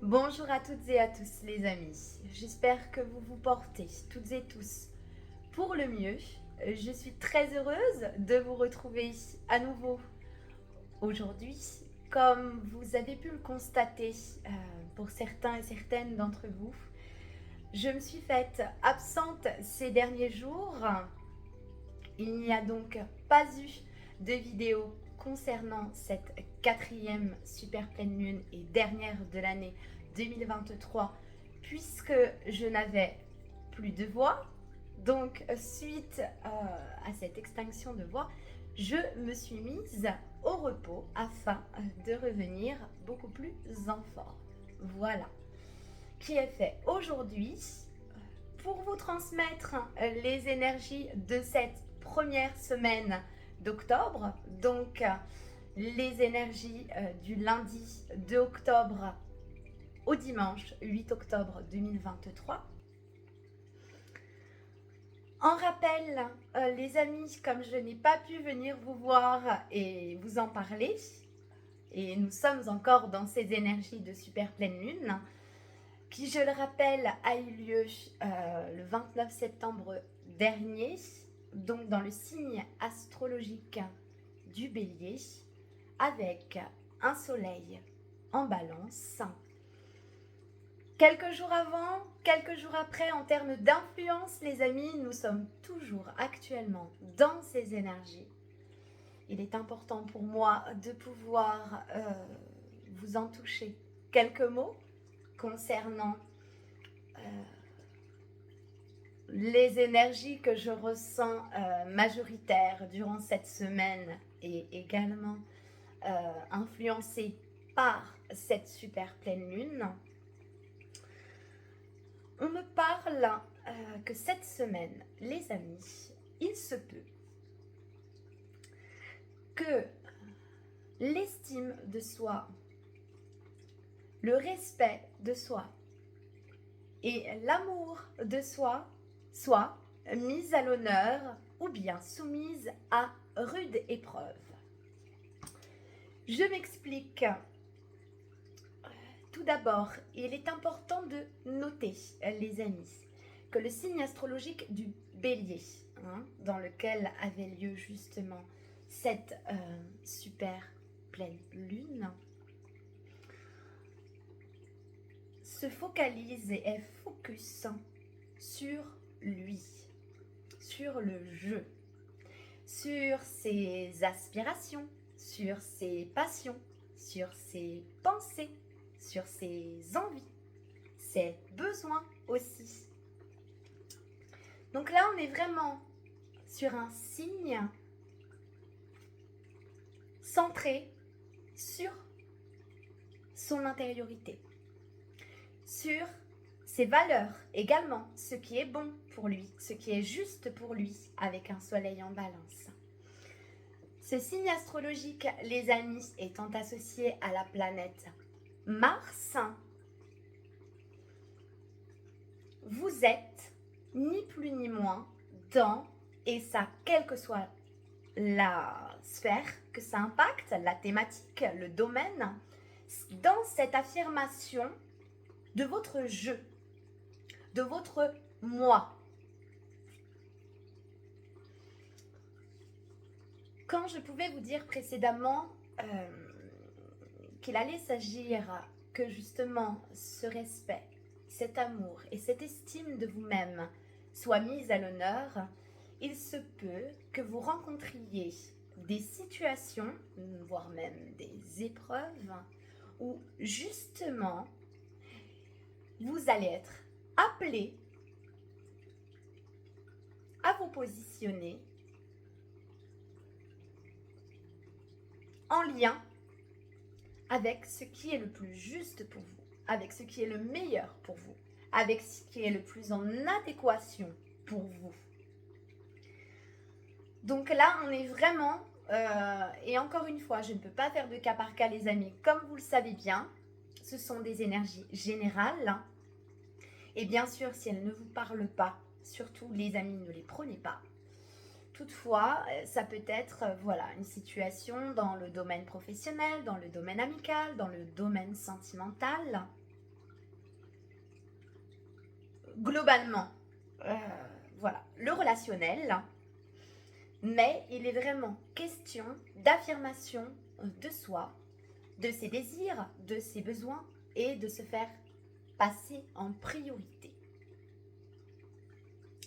Bonjour à toutes et à tous les amis, j'espère que vous vous portez toutes et tous pour le mieux. Je suis très heureuse de vous retrouver à nouveau aujourd'hui. Comme vous avez pu le constater pour certains et certaines d'entre vous, je me suis faite absente ces derniers jours. Il n'y a donc pas eu de vidéo concernant cette quatrième super pleine lune et dernière de l'année 2023 puisque je n'avais plus de voix. Donc suite à cette extinction de voix, je me suis mise au repos afin de revenir beaucoup plus en forme. Voilà qui est fait aujourd'hui pour vous transmettre les énergies de cette première semaine d'octobre, donc les énergies du lundi 2 octobre au dimanche 8 octobre 2023. En rappel, les amis, comme je n'ai pas pu venir vous voir et vous en parler, et nous sommes encore dans ces énergies de super pleine lune, qui, je le rappelle, a eu lieu le 29 septembre dernier, donc dans le signe astrologique du Bélier, avec un soleil en balance. Quelques jours avant, quelques jours après, en termes d'influence, les amis, nous sommes toujours actuellement dans ces énergies. Il est important pour moi de pouvoir vous en toucher quelques mots concernant les énergies que je ressens majoritaires durant cette semaine et également influencées par cette super pleine lune. On me parle que cette semaine, les amis, il se peut que l'estime de soi, le respect de soi et l'amour de soi soient mis à l'honneur ou bien soumises à rude épreuve. Je m'explique. Tout d'abord, il est important de noter, les amis, que le signe astrologique du Bélier, dans lequel avait lieu justement cette super pleine lune, se focalise et est focus sur lui, sur le jeu, sur ses aspirations, sur ses passions, sur ses pensées, sur ses envies, ses besoins aussi. Donc là, on est vraiment sur un signe centré sur son intériorité, sur ses valeurs également, ce qui est bon pour lui, ce qui est juste pour lui, avec un soleil en balance. Ce signe astrologique, les amis, étant associé à la planète Mars, vous êtes ni plus ni moins dans, et ça, quelle que soit la sphère que ça impacte, la thématique, le domaine, dans cette affirmation de votre je, de votre moi. Quand je pouvais vous dire précédemment qu'il allait s'agir que justement ce respect, cet amour et cette estime de vous-même soient mis à l'honneur, il se peut que vous rencontriez des situations, voire même des épreuves, où justement vous allez être appelé à vous positionner en lien avec ce qui est le plus juste pour vous, avec ce qui est le meilleur pour vous, avec ce qui est le plus en adéquation pour vous. Donc là, on est vraiment, et encore une fois, je ne peux pas faire de cas par cas, les amis, comme vous le savez bien, ce sont des énergies générales. Et bien sûr, si elles ne vous parlent pas, surtout les amis, ne les prenez pas. Toutefois, ça peut être voilà, une situation dans le domaine professionnel, dans le domaine amical, dans le domaine sentimental. globalement, voilà, le relationnel, mais il est vraiment question d'affirmation de soi, de ses désirs, de ses besoins et de se faire passer en priorité.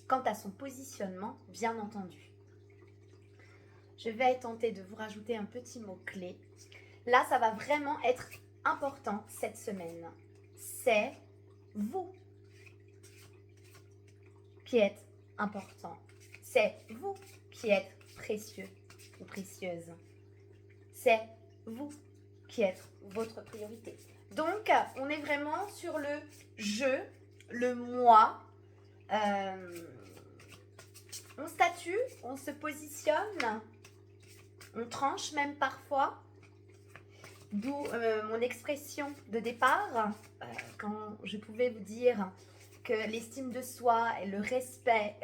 Quant à son positionnement, bien entendu. Je vais tenter de vous rajouter un petit mot-clé. Là, ça va vraiment être important cette semaine. C'est vous qui êtes important. C'est vous qui êtes précieux ou précieuse. C'est vous qui êtes votre priorité. Donc, on est vraiment sur le je, le moi. On statue, on se positionne, on tranche même parfois. D'où mon expression de départ, quand je pouvais vous dire que l'estime de soi et le respect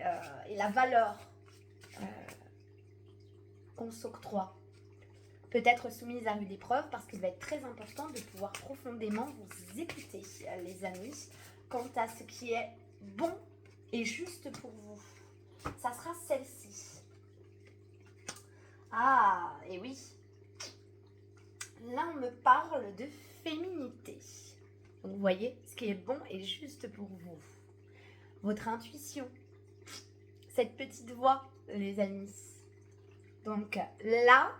et la valeur qu'on s'octroie peut être soumise à rude épreuve parce qu'il va être très important de pouvoir profondément vous écouter, les amis, quant à ce qui est bon et juste pour vous. Ça sera celle-ci. Ah, et oui. Là, on me parle de féminité. Donc, vous voyez, ce qui est bon et juste pour vous. Votre intuition. Cette petite voix, les amis. Donc là,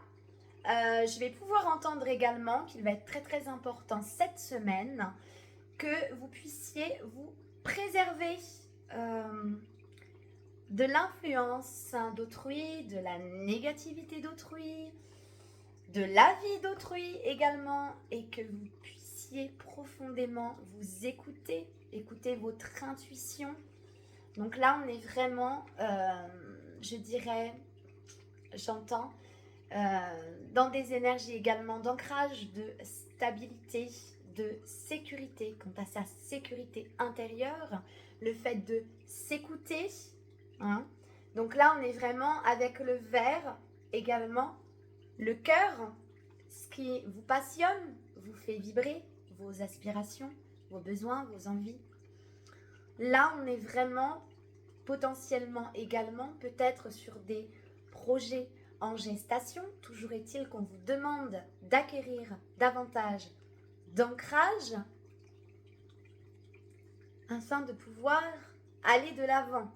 je vais pouvoir entendre également qu'il va être très très important cette semaine que vous puissiez vous préserver de l'influence d'autrui, de la négativité d'autrui, de l'avis d'autrui également, et que vous puissiez profondément vous écouter, écouter votre intuition. Donc là, on est vraiment, je dirais, j'entends, dans des énergies également d'ancrage, de stabilité, de sécurité. Quant à sa sécurité intérieure, le fait de s'écouter, hein. Donc là, on est vraiment avec le vert également. Le cœur, ce qui vous passionne, vous fait vibrer, vos aspirations, vos besoins, vos envies. Là, on est vraiment potentiellement également peut-être sur des projets en gestation. Toujours est-il qu'on vous demande d'acquérir davantage d'ancrage afin de pouvoir aller de l'avant.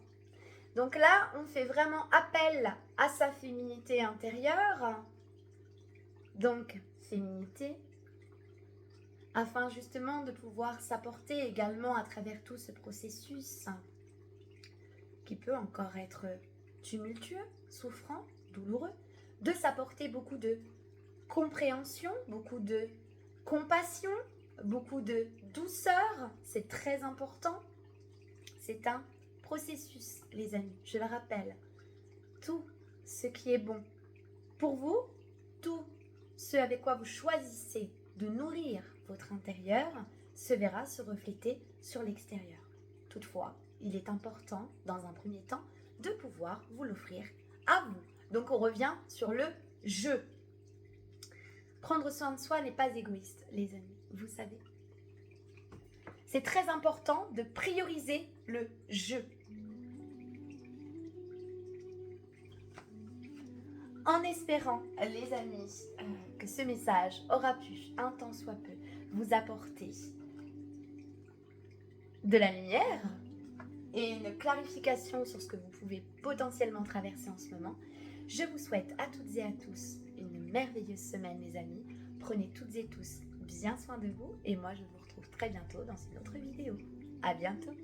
Donc là, on fait vraiment appel à sa féminité intérieure. Donc, féminité, afin justement de pouvoir s'apporter également à travers tout ce processus qui peut encore être tumultueux, souffrant, douloureux, de s'apporter beaucoup de compréhension, beaucoup de compassion, beaucoup de douceur. C'est très important. C'est un processus, les amis. Je le rappelle, tout ce qui est bon pour vous, tout ce avec quoi vous choisissez de nourrir votre intérieur se verra se refléter sur l'extérieur. Toutefois, il est important, dans un premier temps, de pouvoir vous l'offrir à vous. Donc on revient sur le « je ». Prendre soin de soi n'est pas égoïste, les amis, vous savez. C'est très important de prioriser le « je ». En espérant, les amis, que ce message aura pu, un tant soit peu, vous apporter de la lumière et une clarification sur ce que vous pouvez potentiellement traverser en ce moment, je vous souhaite à toutes et à tous une merveilleuse semaine, les amis. Prenez toutes et tous bien soin de vous et moi, je vous retrouve très bientôt dans une autre vidéo. À bientôt!